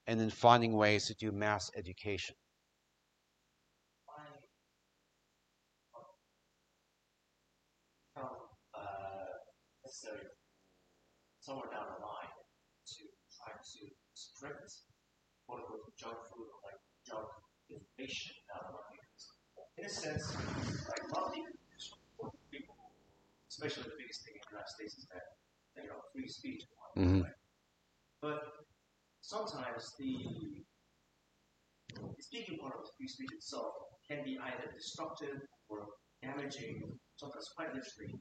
and then finding ways to do mass education. Necessary somewhere down the line to try to restrict quote unquote junk food or like junk information down the line. In a sense, like a lot of people, especially the biggest thing in the United States is that free speech. Mm-hmm. Right? But sometimes the speaking part of the free speech itself can be either destructive or damaging, sometimes quite literally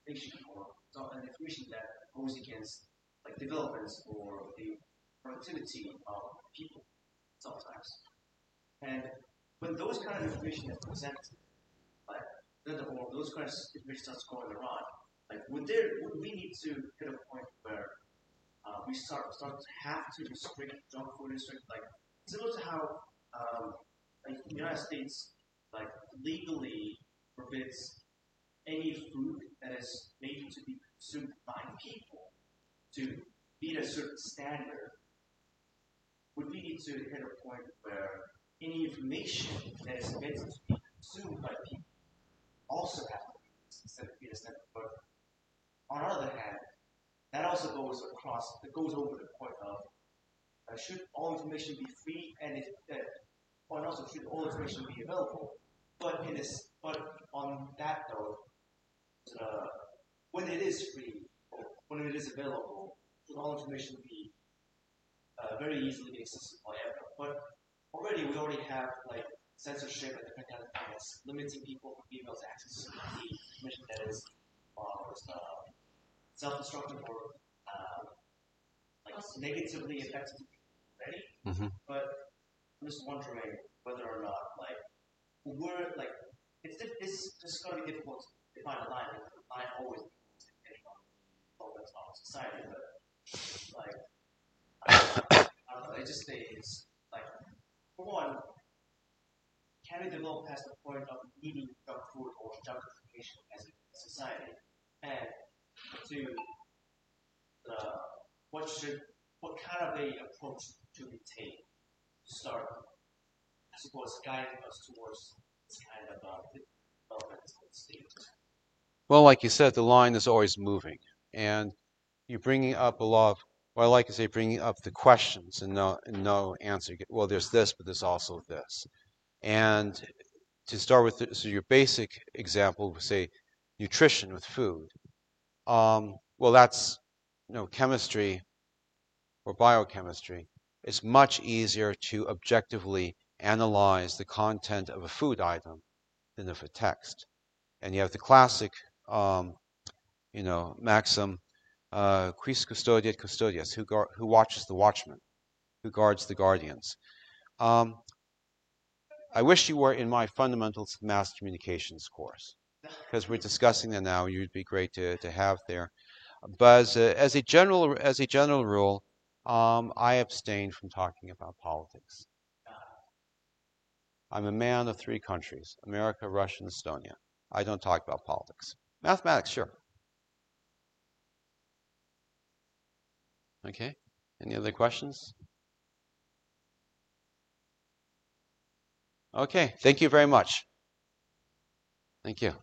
information or an information that goes against like developments or the productivity of people sometimes. And when those kind of information is presented, like or those kind of information starts going around, like would we need to hit a point where we start to have to restrict junk food, like similar to how like the United States like legally forbids any food that is made to be consumed by people to meet a certain standard. Would we need to hit a point where any information that is meant to be consumed by people also has to be a standard? But on the other hand, that also goes over the point of should all information be free, and also should all information be available. But on that note, when it is free, when it is available, should all information be very easily accessible by everyone. But we already have like censorship and different kind of things, limiting people from being able to access the information that is self-destructive or like negatively affecting people already. But I'm just wondering whether or not we're like it's just going to be difficult to define a line. Because the line always depending on focus on society, but like I don't know. It just stays like for one, can we develop past the point of needing junk food or justification as a society? And two, what kind of a approach to we take to start, I suppose, guiding us towards this kind of development state? Well, like you said, the line is always moving, and you're bringing up a lot of, well, I like to say, bringing up the questions and no answer. Well, there's this, but there's also this. And to start with, so your basic example, say, nutrition with food. Well, that's, chemistry or biochemistry. It's much easier to objectively analyze the content of a food item than of a text. And you have the classic, maxim, quis custodiet custodias, who watches the watchman, who guards the guardians. I wish you were in my Fundamentals of Mass Communications course, because we're discussing that now. You'd be great to have there. But as a general rule, I abstain from talking about politics. I'm a man of 3 countries: America, Russia, and Estonia. I don't talk about politics. Mathematics, sure. Okay. Any other questions? Okay. Thank you very much. Thank you.